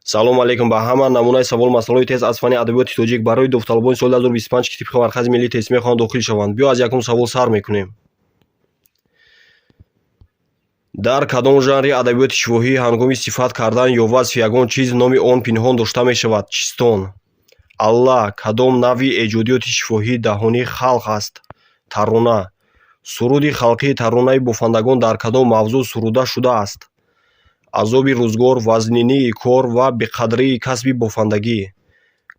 салом алейкум ба ҳама. намунаи савол масъалаҳои тест аз фани адабиёти тоҷик барои дофталбони соли 2025 ки тибқи маркази миллии тест мехоҳанд дохил шаванд. биё аз якум савол сар мекунем. дар кадом жанри адабиёти шифоҳӣ ҳангоми сифат кардан ё васфи ягон чиз номи он пинҳон дошта мешавад? Чистон. алла. кадом навъи эҷодиёти шифоҳӣ даҳонӣ халқ аст? тарона. суруди халқии таронаи бофандагон дар кадом мавзӯъ суруда шудааст? азоби рӯзгор, вазнинии кор ва беқадрии касби бофандагӣ.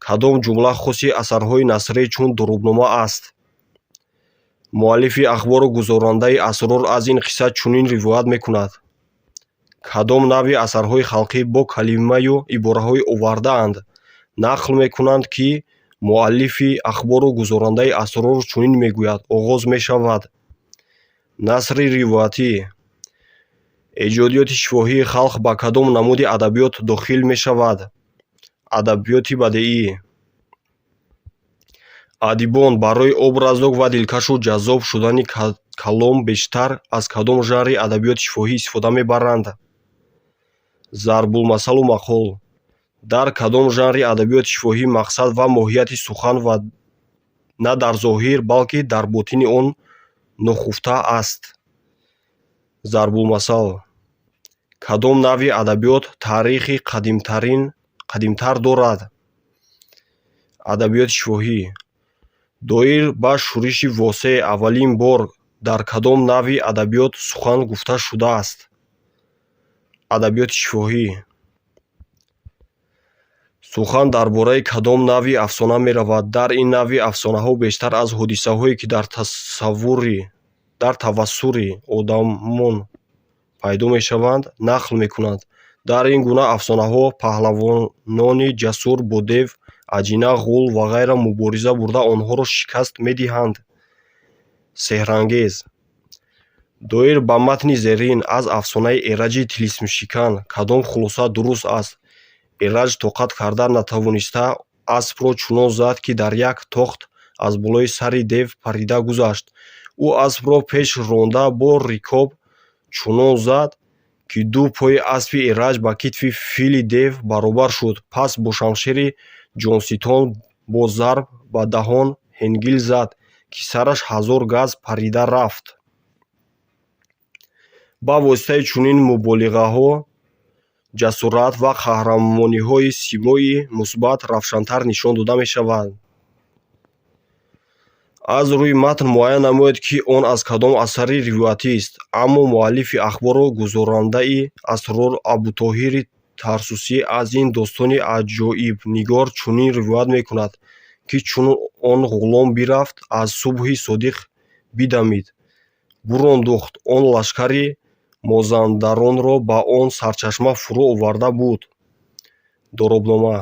кадом ҷумла хоси асарҳои насрӣ чун дурӯбнома аст? муаллифи ахбору гузарондаи асрор аз ин қисса чунин ривоят мекунад. кадом навъи асарҳои халқӣ бо калимаю ибораҳои овардаанд нақл мекунанд ки муаллифи ахбору гузарондаи асрор чунин мегӯяд. оғоз мешавад. насри ривоятӣ. эҷодиёти шифоҳии халқ ба кадом намуди адабиёт дохил мешавад? адабиёти бадеӣ. адибон барои образнок ва дилкашу ҷаззоб шудани калом бештар аз кадом жанри адабиёти шифоҳӣ истифода мебаранд? зарбулмасалу мақол. дар кадом жанри адабиёти шифоҳӣ мақсад ва моҳияти сухан ва на дар зоҳир балки дар ботини он нохуфта аст? зарбулмасал. кадом навъи адабиёт таърихи қадимтар дорад? адабиёти шифоҳӣ. доир ба шӯриши восеъ аввалин бор дар кадом навъи адабиёт сухан гуфта шудааст? адабиёти шифоҳӣ. сухан дар бораи кадом навъи афсона меравад? дар ин навъи афсонаҳо бештар аз ҳодисаҳое ки дар тавассури одамон пайдо мешаванд нақл мекунанд. дар ин гуна афсонаҳо паҳлавонони ҷасур бо дев, аҷина, ғул ва ғайра мубориза бурда онҳоро шикаст медиҳанд. сеҳрангез. доир ба матни зерин аз афсонаи эраҷи тилисмшикан кадом хулоса дуруст аст? эраҷ тоқат карда натавониста аспро чунон зад ки дар як тохт аз болои сари дев парида гузашт. ӯ аспро пеш ронда бо рикоб чунон зад ки ду пои аспи эраҷ ба китфи фили дев баробар шуд. пас бо шамшери ҷонситон бо зарб ба даҳон ҳенгил зад ки сараш 1000 газ парида рафт. ба воситаи чунин муболиғаҳо ҷасурат ва қаҳрамониҳои симои мусбат равшантар нишон дода мешаванд. аз рӯи матн муайян намоед ки он аз кадом асари ривоятист. аммо муаллифи ахбору гузарондаи асрор Абутоҳири Тарсусӣ аз ин достони аҷоибнигор чунин ривоят мекунад ки чун он ғулом бирафт аз субҳи содиқ бидамид бурондохт он лашкари мозандаронро ба он сарчашма фурӯ оварда буд. доробнома.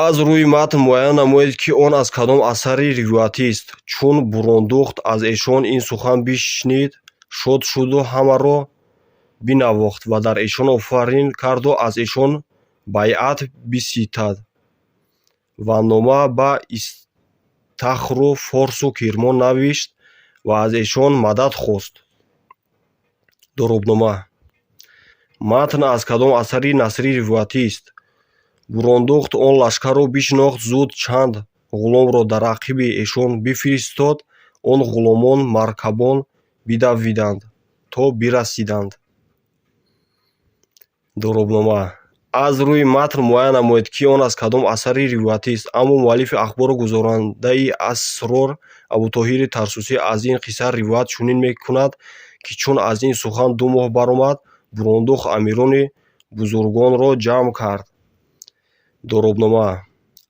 аз рӯи матн муайян намоед ки он аз кадом асари ривоятист. чун бурондохт аз эшон ин сухан бишнид шод шуду ҳамаро бинавохт ва дар эшон офарин карду аз эшон байъат биситад ва нома ба истахру форсу кирмон навишт ва аз эшон мадад хост. доробнома. матн аз кадом асари насрӣ ривоятист? бурондохт он лашкарро бишнохт зуд чанд ғуломро дар ақиби эшон бифиристод он ғуломон маркабон бидавиданд то бирасиданд. доробнома. аз рӯи матн муайян намоед ки он аз кадом асари ривоятист. аммо муаллифи ахбору гузарондаи асрор Абутоҳири Тарсусӣ аз ин қисса ривоят чунин мекунад ки чун аз ин сухан 2 моҳ баромад бурондохт амирони бузургонро ҷамъ кард. доробнома.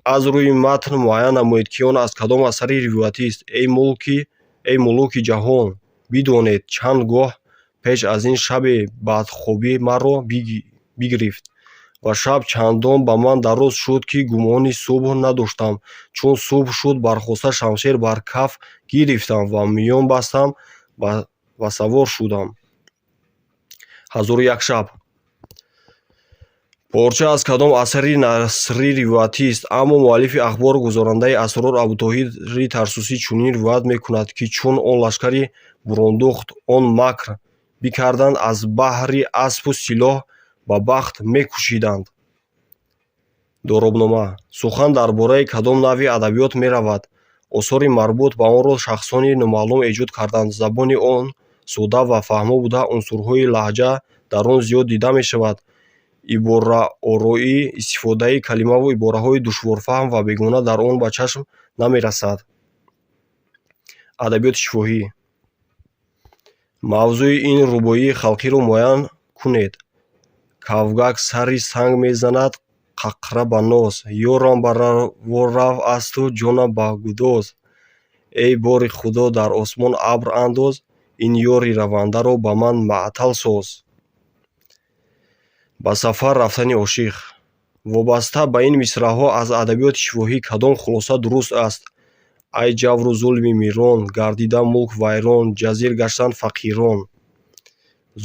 аз рӯи матн муайян намоед ки он аз кадом асари ривоятист. эй мулуки ҷаҳон, бидонед чанд гоҳ пеш аз ин шаби бадхобӣ маро бигирифт ва шаб чандон ба ман дароз шуд ки гумони субҳ надоштам. чун субҳ шуд бархоста шамшер бар каф гирифтам ва миён бастам ва савор шудам. 1001 шаб. порча аз кадом асари насрӣ ривоятист? аммо муаллифи ахбору гузарондаи асрор Абутоҳири Тарсусӣ чунин ривоят мекунад ки чун он лашкари бурондохт он макр бикарданд аз баҳри аспу силоҳ ба бахт мекушиданд. доробнома. Сухан дар бораи кадом нави адабиёт меравад? осори марбут ба онро шахсони номаълум эҷод карданд. Забони он содда ва фаҳмо буда, унсурҳои лаҳҷа дар он зиёд дида мешавад. ибораороӣ, истифодаи калимаву ибораҳои душворфаҳм ва бегона дар он ба чашм намерасад. Адабиёти шифоҳӣ. мавзӯи ин рубоии халқиро муайян кунед. Кавгак сари санг мезанад, қақра ба ноз. ёрам ба раворав асту ҷонам ба гудоз. эй бори худо, дар осмон абр андоз, ин ёри равандаро ба ман маътал соз. ба сафар рафтани ошиқ. вобаста ба ин мисраъҳо аз адабиёти шифоҳӣ кадом хулоса дуруст аст? ай ҷавру зулми мирон, гардида мулк вайрон, ҷазир гаштанд фақирон.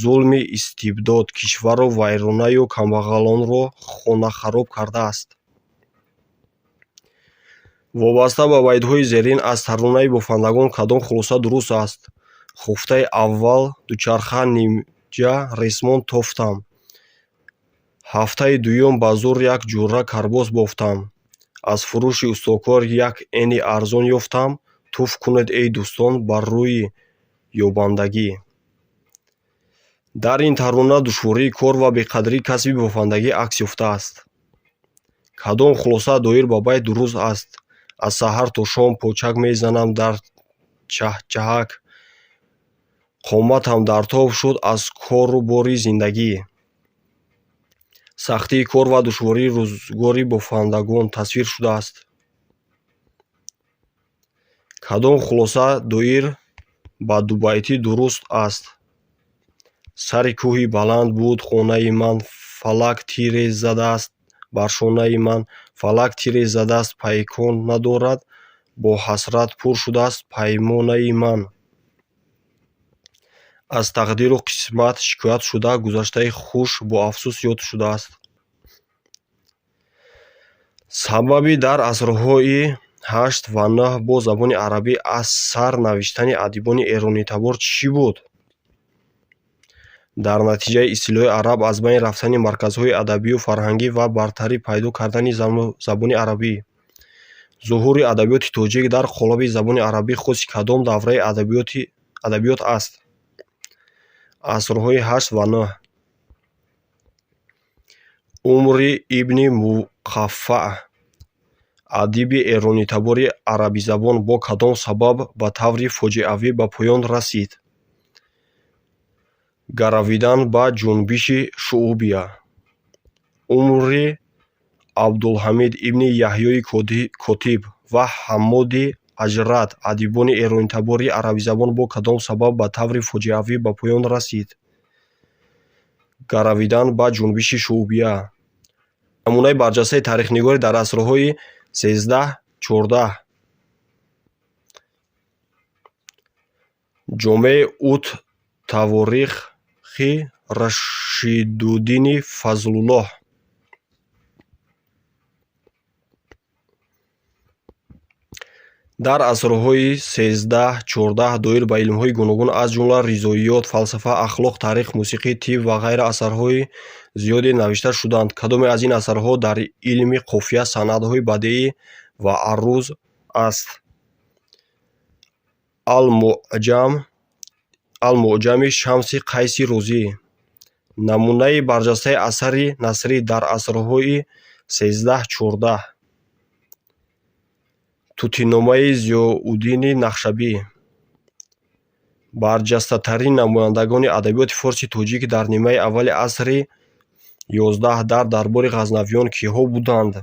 зулми истибдод кишварро вайронаю камбағалонро хонахароб кардааст. вобаста ба байдҳои зерин аз таронаи бофандагон кадом хулоса дуруст аст? хуфтаи аввал дучарха нимҷа ресмон тофтам. ҳафтаи дуюм ба зур як ҷурра карбос бофтам. аз фурӯши устукор як эни арзон ёфтам. туф кунед эй дӯстон бар рӯи ёбандагӣ. дар ин тарона душвории кор ва беқадрии касби бофандагӣ акс ёфтааст. кадом хулоса доир ба байт дуруст аст? аз саҳар то шом почак мезанам дар чаҳчаҳак. қоматам дар тоб шуд аз кору бори зиндагӣ. сахтии кор ва душвории рӯзгори бофандагон тасвир шудааст. кадом хулоса доир ба дубайтӣ дуруст аст? сари кӯҳи баланд буд хонаи ман, фалак тире задааст бар шонаи ман. фалак тире задааст пайкон надорад, бо ҳасрат пур шудааст паймонаи ман. аз тақдиру қисмат шикоят шуда, гузаштаи хуш бо афсӯс ёд шудааст. сабаби дар асрҳои 8 ва 9 бо забони арабӣ аз сар навиштани адибони эронитабор чӣ буд? дар натиҷаи истилоҳи араб аз байн рафтани марказҳои адабию фарҳангӣ ва бартарӣ пайдо кардани забони арабӣ. зуҳури адабиёти тоҷик дар қолаби забони арабӣ хоси кадом давраи адабиёт аст? асрҳои 8 ва 9. умри ибни муқаффаъ, адиби эронитабори арабизабон, бо кадом сабаб ба таври фоҷеавӣ ба поён расид? гаравидан ба ҷунбиши шуъубия. умри абдулҳамид ибни яҳьёи котиб ва ҳаммоди аҷрад, адибони эронитабори арабизабон, бо кадом сабаб ба таври фоҷеавӣ ба поён расид? гаравидан ба ҷунбиши шуъубия. намунаи барҷастаи таърихнигорӣ дар асрҳои 13-14. ҷомеъ ут таворихи Рашидуддини Фазлуллоҳ. дар асрҳои 13-14 доир ба илмҳои гуногун аз ҷумла ризоиёт, фалсафа, ахлоқ, таърих, мусиқӣ, тиб ва ғайра асарҳои зиёде навишта шуданд. кадоме аз ин асарҳо дар илми қофия, санъатҳои бадеӣ ва арӯз аст? Ал-Муъҷами Шамси Қайси Рӯзӣ. намунаи барҷастаи асари насрӣ дар асрҳои 13-14. Тутиномаи Зиёуддини Нахшабӣ. барҷастатарин намояндагони адабиёти форси тоҷик дар нимаи аввали асри 11 дар дарбори ғазнавиён киҳо буданд?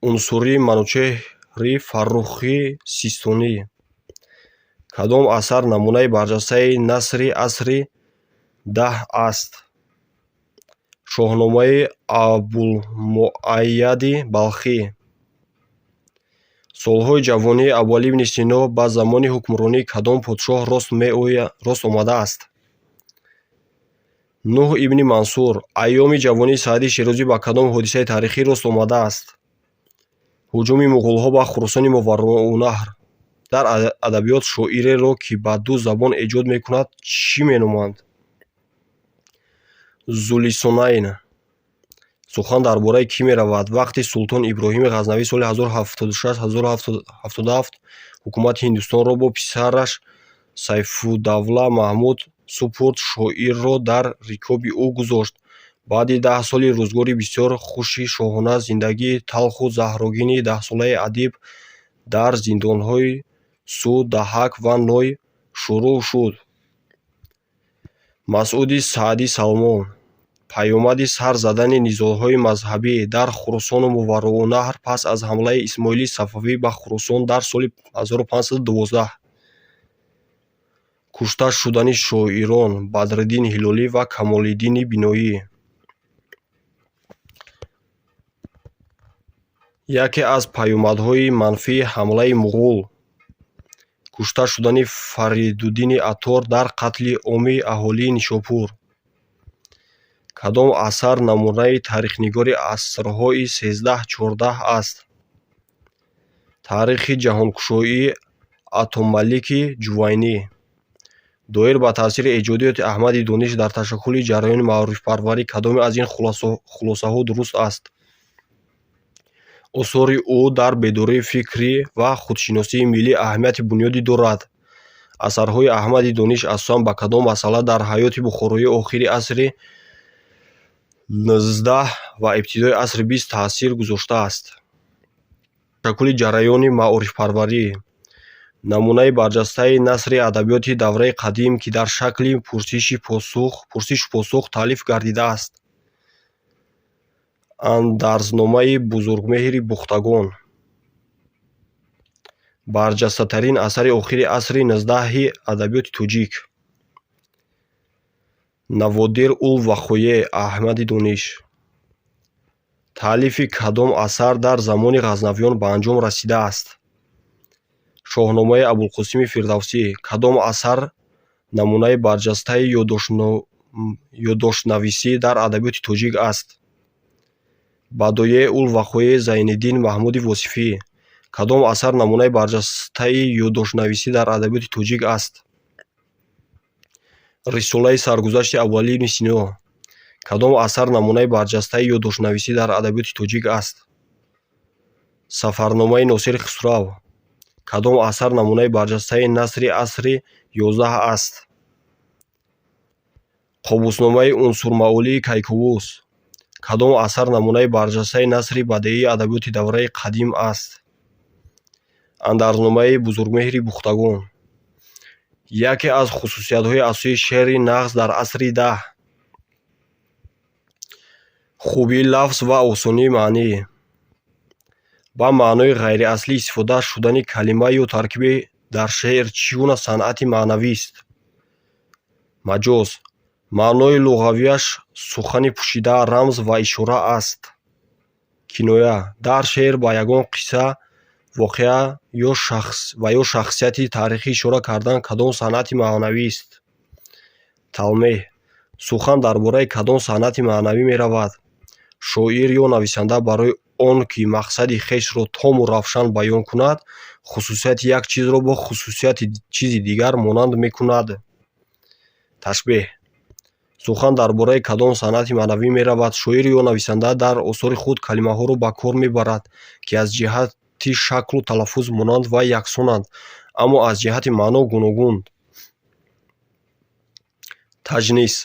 Унсурӣ, Манучеҳри Фаррухи Систонӣ. кадом асар намунаи барҷастаи насри асри 10 аст? Шоҳномаи Абулмуайяди Балхӣ. солҳои ҷавонии Аввал ибни Сино ба замони ҳукмронии кадом подшоҳ рост омадааст? Нуҳ ибни Мансур. айёми ҷавонии Саъди Широзӣ ба кадом ҳодисаи таърихӣ рост омадааст? ҳуҷуми муғулҳо ба Хуросони Моварранаҳр. дар адабиёт шоиреро ки ба ду забон эҷод мекунад чӣ меноманд? Зулисонайн. Сухан дар бораи кӣ меравад? Вақти Султон Иброҳими Ғазнавӣ соли 1076-1077 ҳукумати Ҳиндустонро бо писараш Сайфуддавла Маҳмуд супурд, шоирро дар рикоби ӯ гузошт. Баъди 10 соли рӯзгори бисёр хуши шоҳона, зиндагии талху заҳрогини 10-солаи адиб дар зиндонҳои Суд, Даҳак ва Ной шурӯъ шуд. Масъуди Саъди Салмон. Паёмади сар задани низоъҳои мазҳабӣ дар Хуросону Муварроунаҳр пас аз ҳамлаи Исмоили Сафавӣ ба Хуросон дар соли 1512. Кушта шудани шоирон Бадриддин Ҳилолӣ ва Камолиддини Биноӣ. Яке аз паёмадҳои манфии ҳамлаи муғул. Кушта шудани Фаридуддини Атор дар қатли омми аҳолии Нишопур. Кадом асар намунаи таърихнигори асрҳои 13-14 аст? Таърихи ҷаҳонкушоӣ Атомалики Ҷувайнӣ. Доир ба таъсири эҷодиёти Аҳмади Дониш дар ташаккули ҷараёни маърифпарварӣ кадоме аз ин хулосаҳо дуруст аст? Осори ӯ дар бедории фикрӣ ва худшиносии миллӣ аҳамияти бунёдӣ дорад. Асарҳои Аҳмади Дониш асосан ба кадом масъала дар ҳаёти бухороӣ охири асри 19 ва ибтидои асри 20 таъсир гузоштааст? Ташаккули ҷараёни маорифпарварӣ. Намунаи барҷастаи насри адабиёти давраи қадим, ки дар шакли пурсишу посух таълиф гардидааст. Андарзномаи Бузургмеҳри Бухтагон. Барҷастатарин асари охири асри 19-и адабиёти тоҷик. Наводир ул Вахое Аҳмади Дониш. Таълифи кадом асар дар замони ғазнавиён ба анҷом расидааст? Шоҳномаи Абулқосими Фирдавсӣ. Кадом асар намунаи барҷастаи ёддоштнависӣ дар адабиёти тоҷик аст? Бадоеъ ул Вахоеи Зайниддин Маҳмуди Восифӣ. Кадом асар намунаи барҷастаи ёддоштнависӣ дар адабиёти тоҷик аст? Рисолаи Саргузашти Абуалӣ ибни Сино. Кадом асар намунаи барҷастаи ёддоштнависӣ дар адабиёти тоҷик аст? Сафарномаи Носири Хисрав. Кадом асар намунаи барҷастаи насри асри 11 аст? Қобусномаи Унсурмаъолии Кейковус. Кадом асар намунаи барҷастаи насри бадеии адабиёти давраи қадим аст? Андарзномаи Бузургмеҳри Бухтагон. Яке аз хусусиятҳои асосии шеъри нағз дар асри 10. Хубии лафз ва осонии маънӣ. Ба маънои ғайриаслӣ истифода шудани калима ё таркибе дар шеър чӣ гуна санъати маънавист? Маҷоз. Маънои луғавияш сухани пӯшида, рамз ва ишора аст. Киноя. Дар шеър ба ягон қисса, воқеа ва ё шахсияти таърихӣ ишора кардан кадом санъати маънавист? Талмеҳ. Сухан дар бораи кадом санъати маънавӣ меравад? Шоир ё нависанда барои он ки мақсади хешро тому равшан баён кунад, хусусияти як чизро бо хусусияти чизи дигар монанд мекунад. Ташбеҳ. Сухан дар бораи кадом санъати маънавӣ меравад? Шоир ё нависанда дар осори худ калимаҳоро ба кор мебарад, ки аз ҷиҳати шаклу талаффуз монанд ва яксонанд, аммо аз ҷиҳати маъно гуногун. Таҷнис.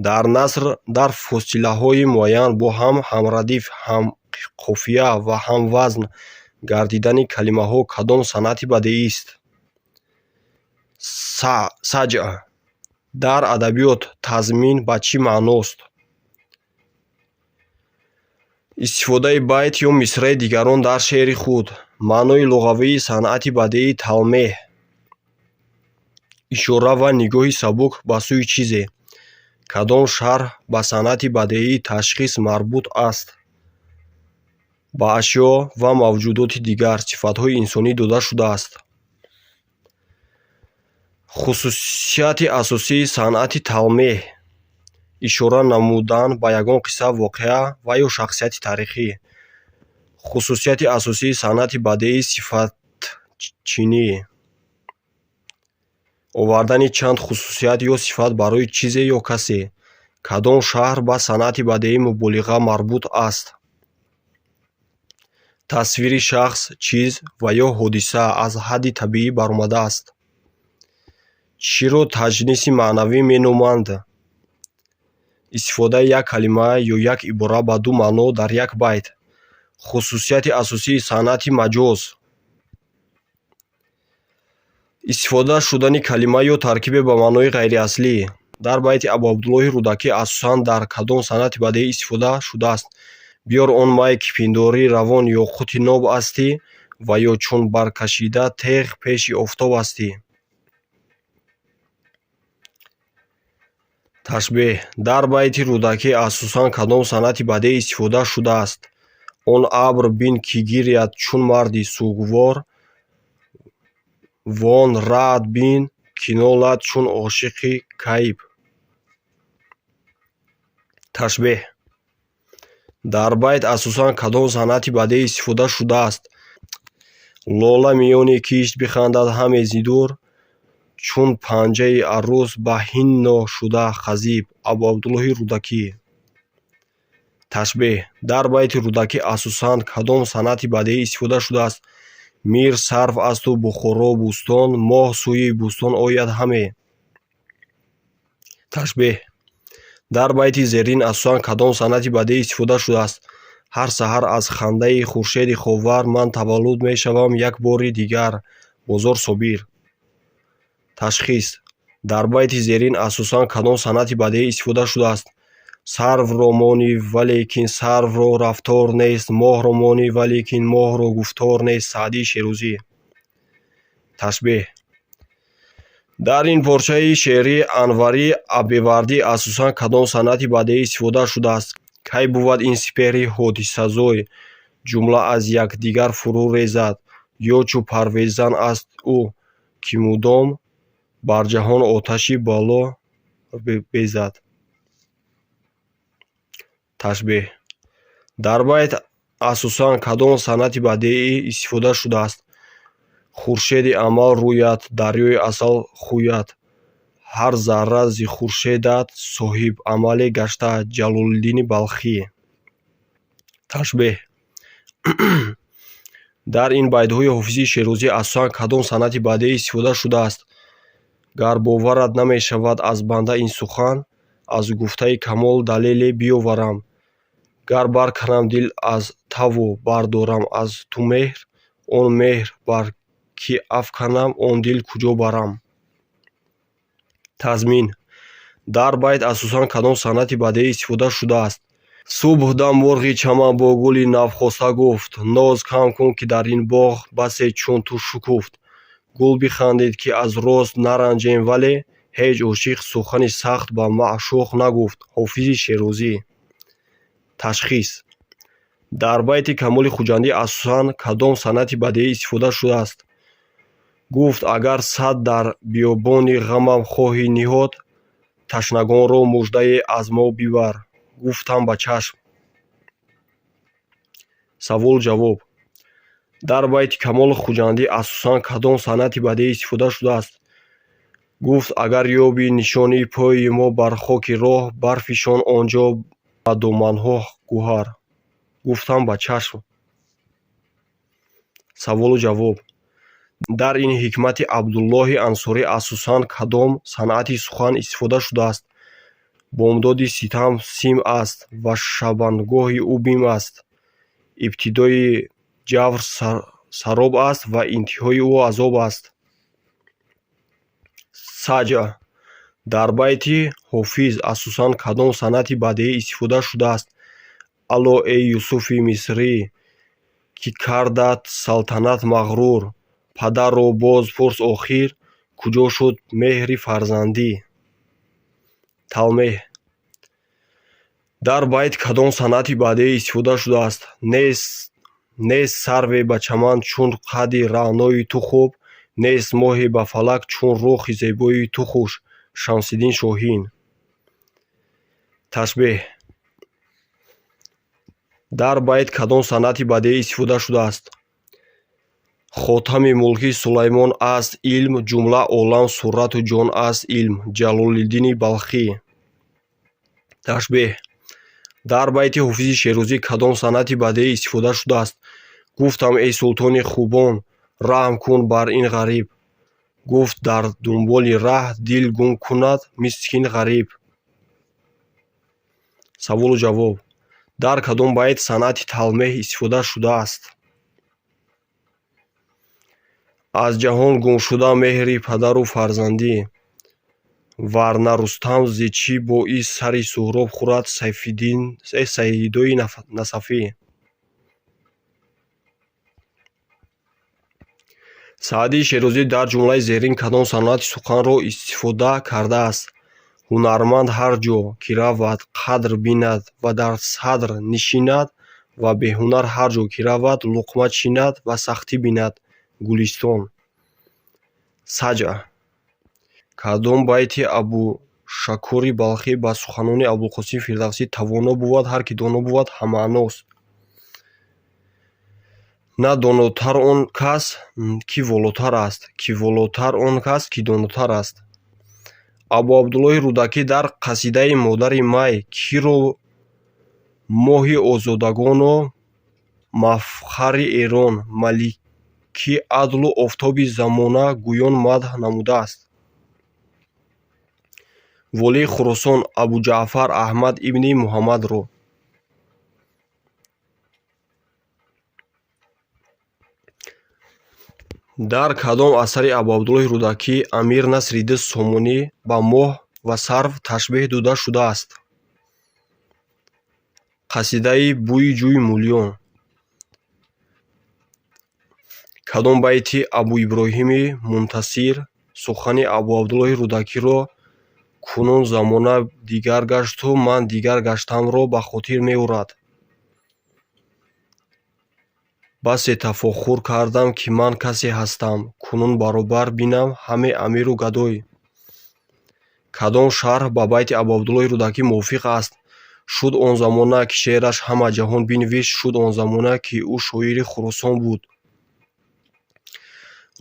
Дар наср дар фосилаҳои муайян бо ҳам ҳамрадиф, ҳамқофия ва ҳамвазн гардидани калимаҳо кадом санъати бадеист? Саҷъ. Дар адабиёт тазмин ба чӣ маъност? Истифодаи байт ё мисраи дигарон дар шеъри худ. Маънои луғавии санъати бадеӣ талмеҳ. Ишора ва нигоҳи сабук ба сӯи чизе. Кадом шарҳ ба санъати бадеии ташхис марбут аст? Ба ашё ва мавҷудоти дигар сифатҳои инсонӣ дода шудааст. Хусусияти асосии санъати талмеҳ. Ишора намудан ба ягон қисса, воқеа ва ё шахсияти таърихӣ. Хусусияти асосии санъати бадеӣ сифатчинӣ. Овардани чанд хусусият ё сифат барои чизе ё касе. кадом шаҳр ба санъати бадеии муболиға марбут аст? Тасвири шахс, чиз ва ё ҳодиса аз ҳадди табиӣ баромадааст. Чиро таҷниси маънавӣ меноманд? Истифодаи як калима ё як ибора ба ду маъно дар як байт. Хусусияти асосии санъати маҷоз. Истифода шудани калима ё таркибе ба маънои ғайриаслӣ. Дар байти Абу Абдуллоҳи Рӯдакӣ асосан дар кадом санъати бадеӣ истифода шудааст? Биёр он май ки пиндори равон ё қути ноб астӣ ва ё чун баркашида теғ пеши офтоб астӣ. Ташбеҳ. Дар байти Рӯдакӣ асосан кадом санъати бадеӣ истифода шудааст? Он абр бин ки гиряд чун марди сугвор, вон раъд бин ки нолад чун ошиқи кайб. Ташбеҳ. Дар байт асосан кадом санъати бадеӣ истифода шудааст? Лола миёни кишт бихандад ҳаме зидур, чун панҷаи арӯс ба ҳинно шуда хазиб. Абу Абдуллоҳи Рӯдакӣ. Ташбеҳ. Дар байти Рӯдакӣ асосан кадом санъати бадеӣ истифода шудааст? Мир сарв асту Бухоро бӯстон, моҳ сӯи бӯстон ояд ҳаме. Ташбеҳ. Дар байти зерин асосан кадом санъати бадеӣ истифода шудааст? Ҳар саҳар аз хандаи хуршеди ховар ман таваллуд мешавам як бори дигар. Бозор Собир. Ташхис. Дар байти зерин асосан кадом санъати бадеӣ истифода шудааст? Сарвро монӣ, валекин сарвро рафтор нест, моҳро монӣ, валекин моҳро гуфтор нест. Саъдии Шерӯзӣ. Ташбеҳ. Дар ин порчаи шеърии Анвари Абевардӣ асосан кадом санъати бадеӣ истифода шудааст? Кай бувад ин сипеҳри ҳодисазой, ҷумла аз якдигар фурӯ резад, ё чу парвезан аст ӯ, ки мудом бар ҷаҳон оташи бало безад. Ташбеҳ. Дар байт асосан кадом санъати бадеӣ истифода шудааст? Хуршеди амал рӯят, дарёи асал хӯят, ҳар зарра зи хуршедат соҳибамале гашта. Ҷалолиддини Балхӣ. Ташбеҳ. Дар ин байтҳои Ҳофизи Шерӯзӣ асосан кадом санъати бадеӣ истифода шудааст? Гар боварат намешавад аз банда ин сухан, аз гуфтаи камол далеле биёварам. Гар барканам дил аз таву бардорам аз ту меҳр, он меҳр бар ки афканам, он дил куҷо барам. Тазмин. Дар байт асосан кадом санъати бадеӣ истифода шудааст? Субҳ дам мурғи чаман бо гули навхоста гуфт, ноз кам кун ки дар ин боғ басе чун ту шукуфт. Гул бихандид ки аз рост наранҷем, вале ҳеҷ ошиқ сухани сахт ба маъшуқ нагуфт. Ҳофизи Шерӯзӣ. Ташхис. Дар байти Камоли Хуҷандӣ асосан кадом санъати бадеӣ истифода шудааст? Гуфт агар сад дар биёбони ғамам хоҳӣ ниҳод, ташнагонро муждае аз мо бибар. Гуфтам ба чашм. Савол ҷавоб. Дар байти Камоли Хуҷандӣ асосан кадом санъати бадеӣ истифода шудааст? Гуфт агар ёбӣ нишонии пойи мо бар хоки роҳ, барфишон онҷо ба доманҳо гӯҳар. Гуфтам ба чашм. Саволу ҷавоб. Дар ин ҳикмати Абдуллоҳи Ансорӣ асосан кадом санъати сухан истифода шудааст? Бомдоди ситам сим аст ва шабангоҳи ӯ бим аст. Ибтидои ҷавр сароб аст ва интиҳои ӯ азоб аст. Саҷъ. Дар байти Ҳофиз асосан кадом санъати бадеӣ истифода шудааст? Алло эй Юсуфи Мисрӣ, ки кардат салтанат мағрур, падарро боз пурс охир, куҷо шуд меҳри фарзандӣ. Талмеҳ. Дар байт кадом санъати бадеӣ истифода шудааст? Нест сарве ба чаман чун қадди раънои ту хуб, нест моҳе ба фалак чун рухи зебои ту хуш. Шамсиддин Шоҳин. Ташбеҳ. Дар байт кадом санъати бадеӣ истифода шудааст? Хотами мулки Сулаймон аст илм, ҷумла олам сурату ҷон аст илм. Ҷалолиддини Балхӣ. ташбеҳ. дар байти ҳофизи Шерӯзӣ кадом санъати бадеӣ истифода шудааст? Гуфтам: эй султони хубон, раҳм кун бар ин ғариб. Гуфт: дар дунболи раҳ дил гум кунад мискин ғариб. Саволу ҷавоб. дар кадом байт санъати талмеҳ истифода шудааст? аз ҷаҳон гум шуда меҳри падару фарзандӣ. Варна Рустам зи чӣ боис сари Суҳроб хӯрад Саидои Насафӣ. Саъдии Шерӯзӣ дар ҷумлаи зерин кадом санъати суханро истифода кардааст? Ҳунарманд ҳар ҷо, ки равад, қадр бинад ва дар садр нишинад, ва беҳунар ҳар ҷо, ки равад, луқма чинад ва сахтӣ бинад. Гулистон. Саҷъ. Кадом байти Абушакури Балхӣ ба суханони Абулқосим Фирдавсӣ тавоно буд, ҳар ки доно буд, ҳамаъност. На донотар он кас, ки волотар аст, ки волотар он кас, ки донотар аст. Абу Абдуллоҳи Рудакӣ дар қасидаи Модари май киро моҳи озодагону мафхари Эрон, малики адлу офтоби замона гӯён мадҳ намудааст? Волии Хӯросон Абуҷаъфар Аҳмад ибни Муҳаммадро. дар кадом асари Абу Абдуллоҳи Рудакӣ Амир Насриддин Сомонӣ ба моҳ ва сарв ташбеҳ дода шудааст? Қасидаи Бӯи ҷӯи мулён. Кадом байти Абу Иброҳими Мунтасир сухани Абу Абдуллоҳи Рудакиро кунун замона дигар гашту ман дигар гаштамро ба хотир меорад? Басе тафохур кардам, ки ман касе ҳастам, кунун баробар бинам ҳаме амиру гадой. Кадом шарҳ ба байти Абу Абдуллоҳи Рудакӣ мувофиқ аст? Шуд он замона, ки шеъраш ҳама ҷаҳон бинивишт, шуд он замона, ки ӯ шоири Хӯросон буд.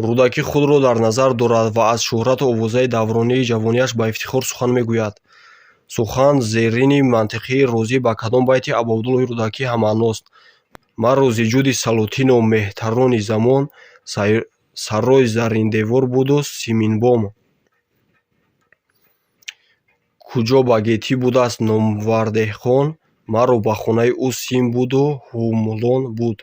Рудакӣ худро дар назар дорад ва аз шӯҳрату овозаи давронии ҷавонияш ба ифтихор сухан мегӯяд. Сухан зерини мантиқии розӣ ба кадом байти Абу Абдуллоҳи Рудакӣ ҳамаъност? Маро зи ҷуди салотину меҳтарони замон, саррои зарриндевор буду симинбом. Куҷо ба гетӣ будааст Номвардеҳхон, маро ба хонаи ӯ сим буду ҳумлон буд.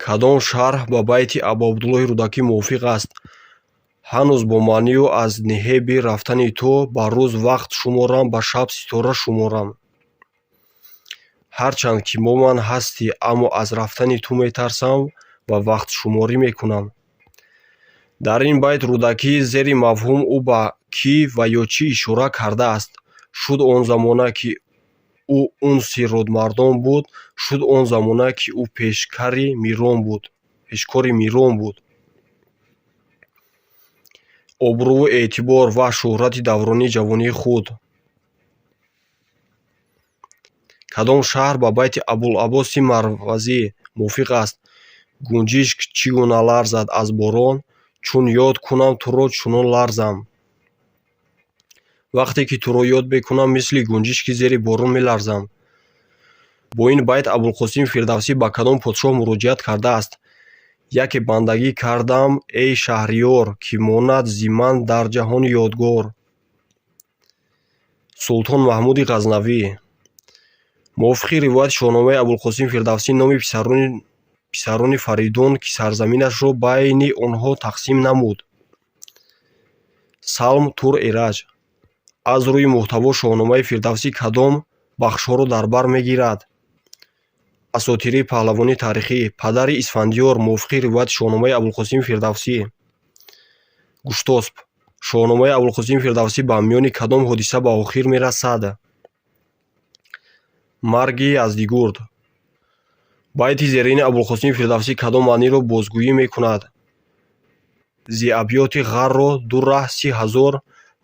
Кадом шарҳ ба байти Абу Абдуллоҳи Рудакӣ мувофиқ аст? Ҳанӯз бо маънию аз ниҳеби рафтани ту ба рӯз вақт шуморам, ба шаб ситора шуморам. Ҳарчанд ки бо ман ҳастӣ, аммо аз рафтани ту метарсам ва вақтшуморӣ мекунам. Дар ин байт Рудакӣ зери мафҳум ӯ ба кӣ ва ё чӣ ишора кардааст? Шуд он замона, ки ӯ унси рӯдмардон буд, шуд он замона, ки ӯ пешкори мирон буд. Обрӯву эътибор ва шӯҳрати давронии ҷавонии худ. Кадом шаҳр ба байти Абулаббоси Марвазӣ мувофиқ аст? Гунҷишк чӣ гуна ларзад аз борон, чун ёд кунам туро чунон ларзам. Вақте ки туро ёд мекунам, мисли гунҷишки зери борон меларзам. Бо ин байт Абулқосим Фирдавсӣ ба кадом подшоҳ муроҷиат кардааст? Яке бандагӣ кардам, эй Шаҳриёр, ки монад зи ман дар ҷаҳон ёдгор. Султон Маҳмуди Ғазнавӣ. Мувофиқи ривояти шоҳномаи Абулқосим Фирдавсӣ номи писарони Фаридун, ки сарзаминашро байни онҳо тақсим намуд. Салм Тур Эраҷ. Аз рӯи муҳтаво шоҳномаи Фирдавсӣ кадом бахшҳоро дар бар мегирад? Асотири паҳлавони таърихӣ. Падари Исфандиёр. Мувофиқи ривояти шоҳномаи Абулқосим Фирдавсӣ. Гуштосп. Шоҳномаи Абулқосим Фирдавсӣ ба миёни кадом ҳодиса ба охир мерасад? Марги Яздигурд. Байти зерини Абулқосим Фирдавсӣ кадом маъниро бозгӯӣ мекунад? Зи абьёти ғарро ду раҳ 30,000,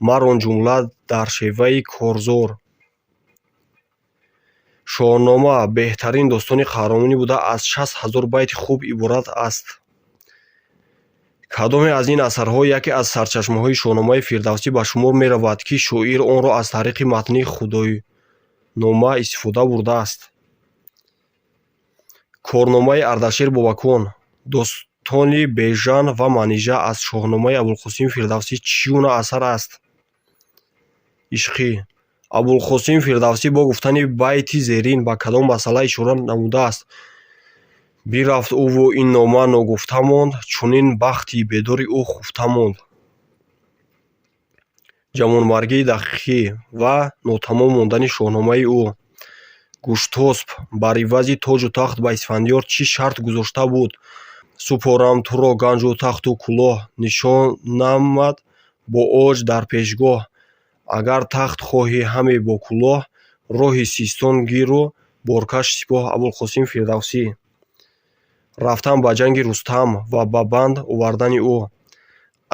марон ҷумла дар шеваи корзор. Шоҳнома беҳтарин достони қаҳрамонӣ буда аз 60,000 байти хуб иборат аст. кадоме аз ин асарҳо яке аз сарчашмаҳои шоҳномаи Фирдавсӣ ба шумор меравад, ки шоир онро аз тариқи матни худойнома истифода бурдааст? корномаи Ардашир Бобакон. Достони Бежан ва Манижа аз шоҳномаи Абулқосим Фирдавсӣ чӣ гуна асар аст? ишқӣ. Абулқосим Фирдавсӣ бо гуфтани байти зерин ба кадом масъала ишора намудааст? Бирафт ӯву ин нома ногуфта монд, чунин бахти бедори ӯ хуфта монд. Ҷамонмаргии дақиқӣ ва нотамом мондани шоҳномаи ӯ. Гӯштосп бар ивази тоҷу тахт ба Исфандиёр чӣ шарт гузошта буд? Супорам туро ганҷу тахту кӯлоҳ, нишонамат бо оҷ дар пешгоҳ. Агар тахт хоҳӣ ҳаме бо кӯлоҳ, роҳи Систон гиру боркаш сипоҳ. Абулқосим Фирдавсӣ. Рафтан ба ҷанги Рустам ва ба банд овардани ӯ.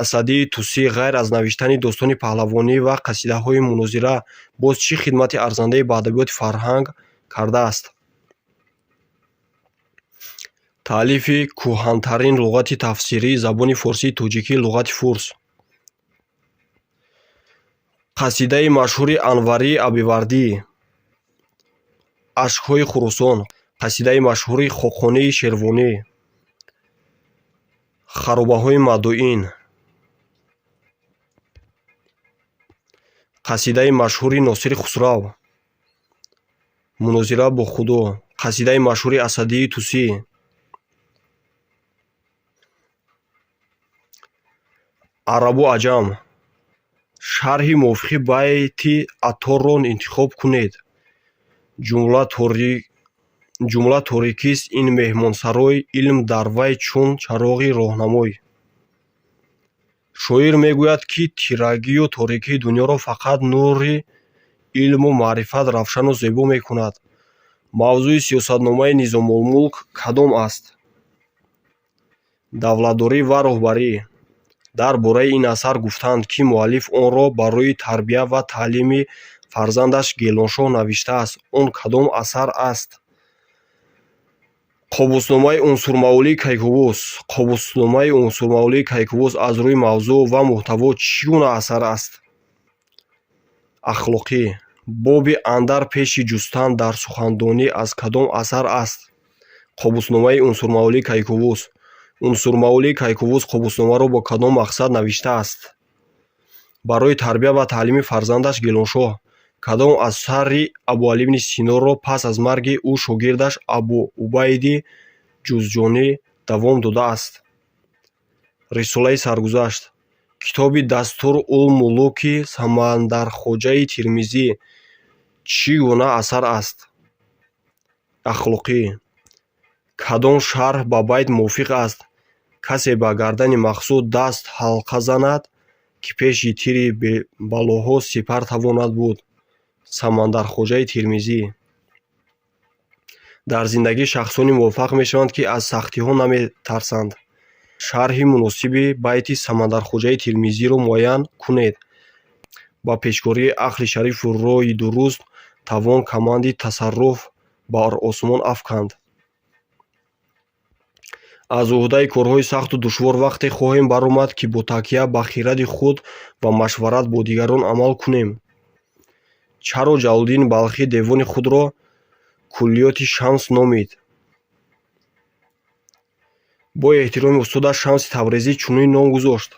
Асадии Тусӣ ғайр аз навиштани достони паҳлавонӣ ва қасидаҳои мунозира боз чӣ хидмати арзандае ба адабиёти фарҳанг кардааст? таълифи кӯҳантарин луғати тафсирии забони форсии тоҷикӣ луғати фурс. қасидаи машҳури Анварии Абивардӣ. Ашкҳои Хурӯсон. қасидаи машҳури Хоқонии Шервонӣ. харобаҳои Мадуин. қасидаи машҳури Носири Хусрав. Мунозира бо Худо. қасидаи машҳури Асадии Тусӣ. Арабу аҷам. шарҳи мувофиқи байти Атторро интихоб кунед. ҷумла торикист ин меҳмонсарой, илм дар вай чун чароғи роҳнамой. Шоир мегӯяд, ки тирагию торикии дунёро фақат нури илму маърифат равшану зебо мекунад. Мавзӯи сиёсатномаи Низомулмулк кадом аст? Давлатдорӣ ва роҳбарӣ. Дар бораи ин асар гуфтанд, ки муаллиф онро барои тарбия ва таълими фарзандаш Гелоншоҳ навиштааст. Он кадом асар аст? Қобусномаи Унсурмавлии Кейковус. Қобусномаи Унсурмавлии Кейковус аз рӯи мавзӯъ ва муҳтаво чӣ гуна асар аст? Ахлоқӣ. Боби андар пеши ҷустан дар сухандонӣ аз кадом асар аст? Қобусномаи Унсурмавлии Кейковус. Унсурмавлии Кейковус қобусномаро бо кадом мақсад навиштааст? Барои тарбия ва таълими фарзандаш Гелоншоҳ. Кадом асари Абуалӣ ибни Синоро пас аз марги ӯ шогирдаш Абу Убайди Ҷузҷонӣ давом додааст? Рисолаи саргузашт. Китоби Дастурулмулуки Самандархоҷаи Тирмизӣ чӣ гуна асар аст? Ахлоқӣ. Кадом шарҳ ба байт мувофиқ аст? Касе ба гардани мақсуд даст ҳалқа занад, ки пеши тири балоҳо сипар тавонад буд. Самандархоҷаи Тирмизӣ. Дар зиндагӣ шахсоне муваффақ мешаванд, ки аз сахтиҳо наметарсанд. Шарҳи муносиби байти Самандархоҷаи Тирмизиро муайян кунед. Ба пешкории ақли шарифу роҳи дуруст тавон каманди тасарруф бар осмон афканд. аз уҳдаи корҳои сахту душвор вақте хоҳем баромад, ки бо такя ба хиради худ ва машварат бо дигарон амал кунем. Чаро Ҷалолиддин Балхӣ девони худро Куллиёти Шамс номид? Бо эҳтироми устодаш Шамси Таврезӣ чунин ном гузошт.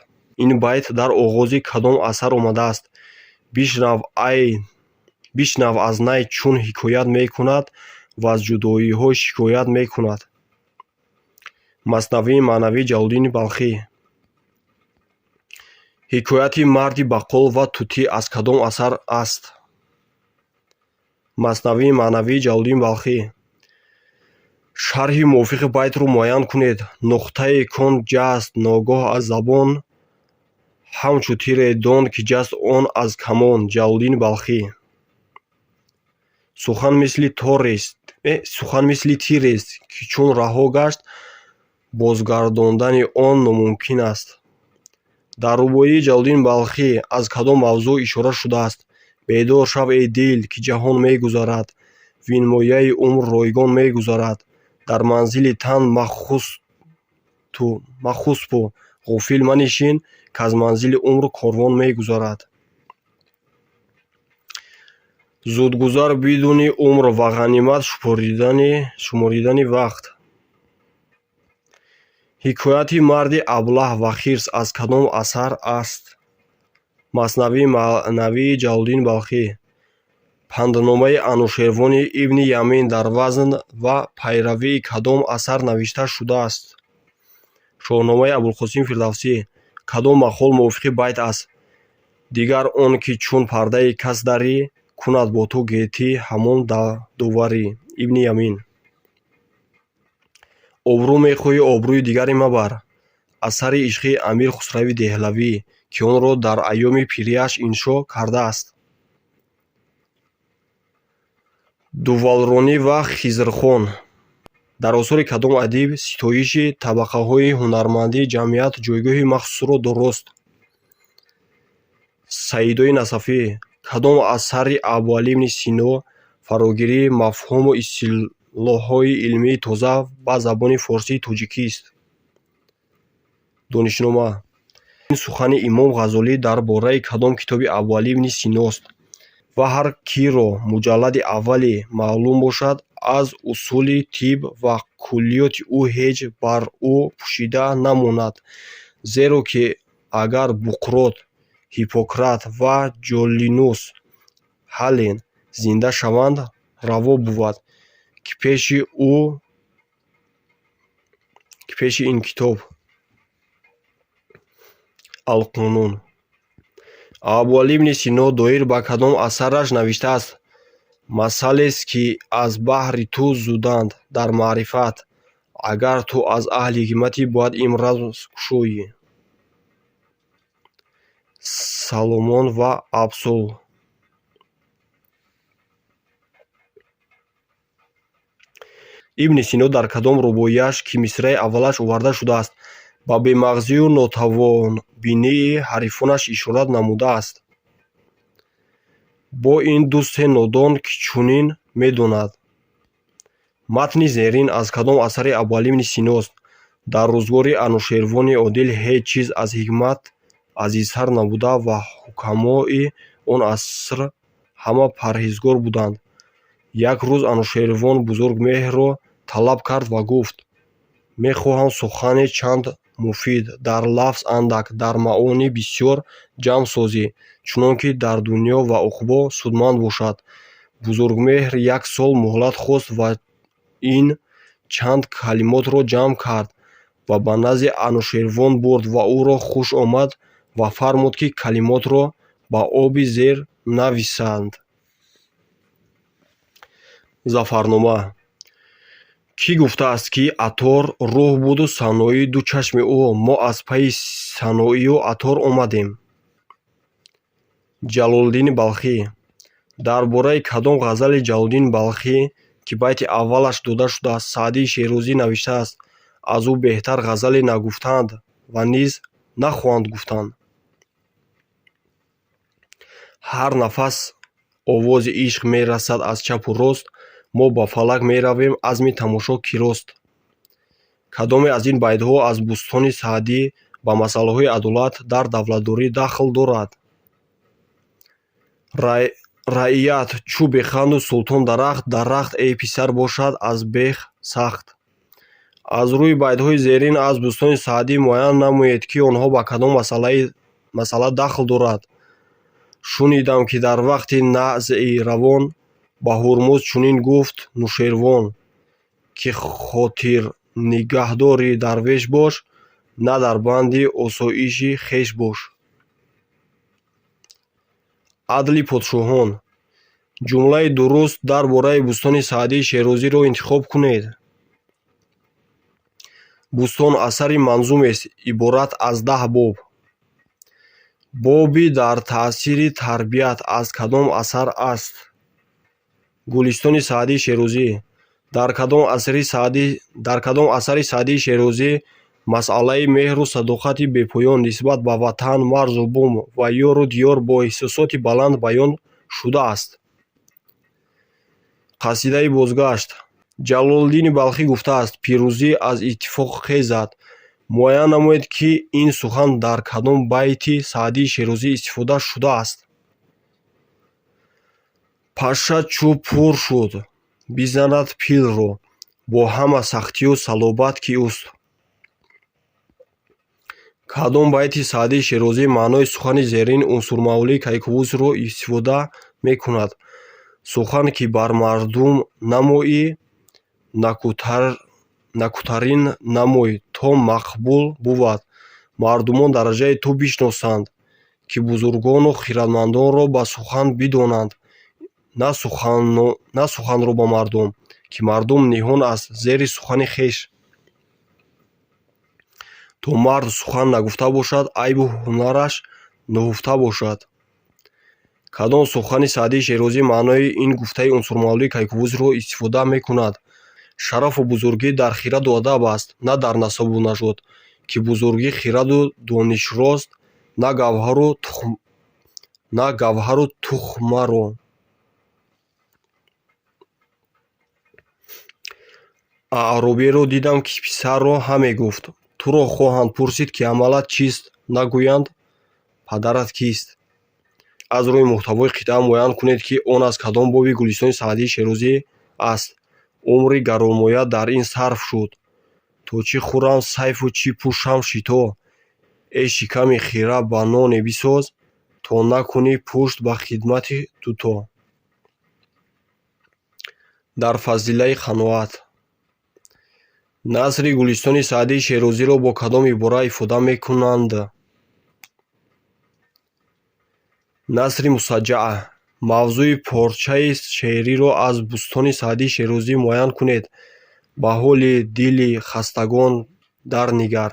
Ин байт дар оғози кадом асар омадааст? Бишнав аз най чун ҳикоят мекунад ва аз ҷудоиҳо шикоят мекунад. Маснавии маънавӣ Ҷалолиддини Балхӣ. ҳикояти марди баққол ва тутӣ аз кадом асар аст? Маснавии маънавӣ Ҷалолиддин Балхӣ. шарҳи мувофиқи байтро муайян кунед. Нуқтаи кон ҷаст ногоҳ аз забон, ҳамчу тире дон, ки ҷаст он аз камон. Ҷалолиддин Балхӣ. сухан мисли тирест, ки чун раҳо гашт, бозгардондани он номумкин аст. дар рубоии Ҷалолиддин Балхӣ аз кадом мавзӯъ ишора шудааст? Бедор шав эй дил, ки ҷаҳон мегузарад, винмояи умр ройгон мегузарад. Дар манзили тан махусту ғофил манишин, каз манзили умр корвон мегузарад. зудгузар бидуни умр ва ғанимат шуморидани вақт. ҳикояти марди аблаҳ ва хирс аз кадом асар аст? Маснавии маънавии Ҷалолиддин Балхӣ. Пандномаи Анушервони Ибни Ямин дар вазн ва пайравии кадом асар навишта шудааст? Шоҳномаи Абулқосим Фирдавсӣ. Кадом мақол мувофиқи байт аст? Дигар он ки чун пардаи кас дарӣ, кунад бо ту гети ҳамон дуварӣ. Ибни Ямин. Обрӯ мехоҳӣ обрӯи дигаре мабар. Асари ишқи Амир Хусрави Деҳлавӣ, ки онро дар айёми пириаш иншо кардааст. Дувалронӣ ва Хизрхон. Дар осори кадом адиб ситоиши табақаҳои ҳунармандии ҷамъият ҷойгоҳи махсусро дорост? Саидои Насафӣ. Кадом асари Абуалӣ ибни Сино фарогирии мафҳуму истилоҳҳои илмии тоза ба забони форсии тоҷикист? Донишнома. Ин сухани имом Ғазолӣ дар бораи кадом китоби Абуалӣ ибни Синост? Ва ҳар киро муҷаллади аввали маълум бошад, аз усули тиб ва куллиёти ӯ ҳеҷ бар ӯ пӯшида намонад, зеро ки агар Буқрот, Ҳиппократ ва Ҷолинус Ҳален зинда шаванд, раво бувад, ки пеши ин китоб Алқонун. Абуалӣ ибни Сино доир ба кадом асараш навиштааст? Масалест ки аз баҳри ту зуданд дар маърифат, агар ту аз аҳли ҳикматӣ бояд ин рамз кушоӣ. Саломон ва Абсол. Ибни Сино дар кадом рубоияш, ки мисраи аввалаш оварда шудааст, ба бемағзию нотавонбинии ҳарифонаш ишорат намудааст? Бо ин дӯсте нодон ки чунин медонад. Матни зерин аз кадом асари Абуалӣ ибни Синост? Дар рӯзгори Анушервони одил ҳеҷ чиз аз ҳикмат азизтар набуда ва ҳукамои он аср ҳама парҳезгор буданд. Як рӯз Анушервон Бузургмеҳрро талаб кард ва гуфт: мехоҳам сухане чанд муфид, дар лафз андак, дар маънӣ бисёр ҷамъ созӣ, чунон ки дар дунё ва уқбо судманд бошад. Бузургмеҳр 1 сол муҳлат хост ва ин чанд калимотро ҷамъ кард ва ба назди Анушервон бурд ва ӯро хуш омад ва фармуд, ки калимотро ба оби зер нависанд. Зафарнома. Кӣ гуфтааст, ки Атор рӯҳ буду Саноӣ ду чашми ӯ? Мо аз пайи Саноию Атор омадем. Ҷалолиддин Балхӣ. Дар бораи кадом ғазали Ҷалолиддин Балхӣ, ки байти аввалаш дода шудааст, Саъдии Шерозӣ навиштааст: аз ӯ беҳтар ғазале нагуфтанд ва низ нахоҳанд гуфтанд. Ҳар нафас овози ишқ мерасад аз чапу рост, мо ба фалак меравем, азми тамошо кирост? Кадоме аз ин байтҳо аз бустони Саъдӣ ба масъалаҳои адолат дар давлатдорӣ дахл дорад? Раият чӯ беханду султон дарахт, дарахт эй писар бошад аз бех сахт. Аз рӯи байтҳои зерин аз бустони Саъдӣ муайян намоед, ки онҳо ба кадом масъала дахл дорад. Шунидам, ки дар вақти назъи равон ба Ҳурмуз чунин гуфт Нушервон, ки хотирнигаҳдори дарвеш бош, на дар банди осоиши хеш бош. Адли подшоҳон. Ҷумлаи дуруст дар бораи бустони Саъдии Шерозиро интихоб кунед. Бустон асари манзумест, иборат аз 10 боб. Боби дар таъсири тарбият аз кадом асар аст? Гулистони Саъдии Шерозӣ. Дар кадом асари Саъдии Шерозӣ масъалаи меҳру садоқати бепоён нисбат ба ватан, марзу бум ва ёру диёр бо эҳсосоти баланд баён шудааст? Қасидаи бозгашт. Ҷалолиддини Балхӣ гуфтааст: пирӯзӣ аз иттифоқ хезад, муайян намоед, ки ин сухан дар кадом байти Саъдии Шерозӣ истифода шудааст. Паша чӯб пур шуд, бизанад пилро, бо ҳама сахтию салобат ки уст. Кадом байти Саъдии Шерозӣ маънои сухани зерин унсурмавлии Кайковузро истифода мекунад? Сухан ки бар мардум намоӣ, накӯтарин намой, то мақбул бувад. Мардумон дараҷаи ту бишносанд, ки бузургону хиратмандонро ба сухан бидонанд, на суханро ба мардум, ки мардум ниҳон аст зери сухани хеш. То мард сухан нагуфта бошад, айбу ҳунараш нуҳуфта бошад. Кадом сухани Саъдии Шерозӣ маънои ин гуфтаи унсурмавлии Кайковузро истифода мекунад? Шарафу бузургӣ дар хираду адаб аст, на дар насабу нажод, ки бузургӣ хираду донишрост, на гавҳару тухмаро. Аъробиеро дидам, ки писарро ҳаме гуфт: туро хоҳанд пурсид, ки амалат чист? Нагӯянд: падарат кист? Аз рӯи муҳтавои қитъа муайян кунед, ки он аз кадом боби Гулистони Саъдии Шерозӣ аст. Умри гаронмоя дар ин сарф шуд. То чӣ хӯрам сайфу чӣ пӯшам шито? Эй шиками хира ба ноне бисоз, то накунӣ пушт ба хидмати дуто. Дар фазилаи қаноат. Насри Гулистони Саъдии Шерозиро бо кадом ибора ифода мекунанд? Насри мусаҷҷаа. Мавзӯи порчаи шеъриро аз бустони Саъдии Шерозӣ муайян кунед. Ба ҳоли дили хастагон дарнигар,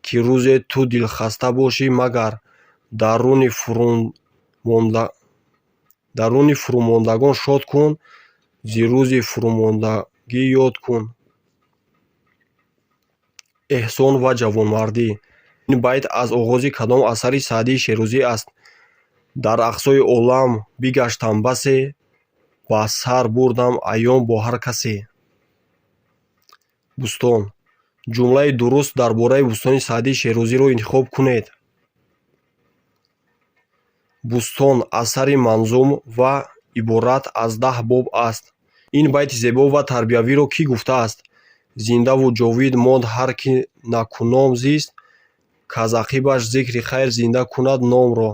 ки рӯзе ту дилхаста бошӣ магар. Даруни фурӯмондагон шод кун, зи рӯзи фурӯмондагӣ ёд кун. Эҳсон ва ҷавонмардӣ. Ин байт аз оғози кадом асари Саъдии Шерозӣ аст? Дар ақсои олам бигаштам басе, ба сар бурдам аён бо ҳар касе. Бустон. Ҷумлаи дуруст дар бораи бустони Саъдии Шерозиро интихоб кунед. Бустон асари манзум ва иборат аз 10 боб аст. Ин байти зебо ва тарбиявиро кӣ гуфтааст? Зиндаву ҷовид монд ҳар ки накуном зист, каз ақибаш зикри хайр зинда кунад номро.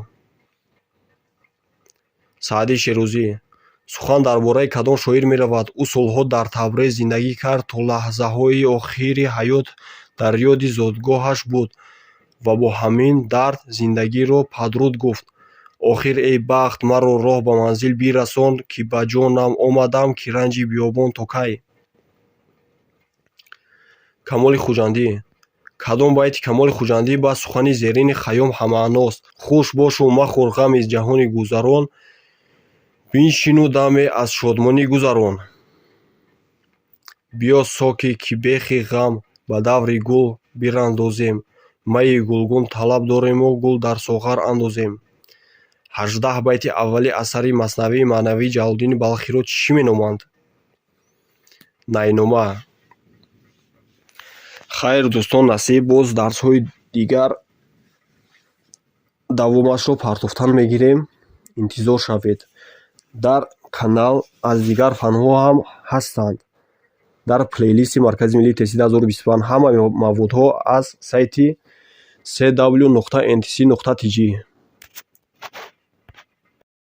Саъдии Шерозӣ. Сухан дар бораи кадом шоир меравад? Ӯ солҳо дар Табриз зиндагӣ кард, то лаҳзаҳои охири ҳаёт дар ёди зодгоҳаш буд ва бо ҳамин дард зиндагиро падруд гуфт. Охир эй бахт маро роҳ ба манзил бирасон, ки ба ҷонам омадам, ки ранҷи биёбон то кай. Камоли Хуҷандӣ. Кадом байти Камоли Хуҷандӣ ба сухани зерини Хайём ҳамаъност? Хуш бошу махӯр ғами ҷаҳони гузарон, биншину даме аз шодмонӣ гузарон. Биё соки, ки бехи ғам ба даври гул бирандозем. Майи гулгун талаб дорему гул дар соғар андозем. 18 байти аввали асари Маснавии Маънавии Ҷалолиддини Балхиро чӣ меноманд? Найнома. Хайр дӯстон, насиб боз дарсҳои дигар давомашро партофтан мегирем. Интизор шавед. Дар канал аз дигар фанҳо ҳам ҳастанд. Дар плейлисти Маркази Миллии Теҳсили 2025 ҳама маводҳо аз сайти cw.ntc.tg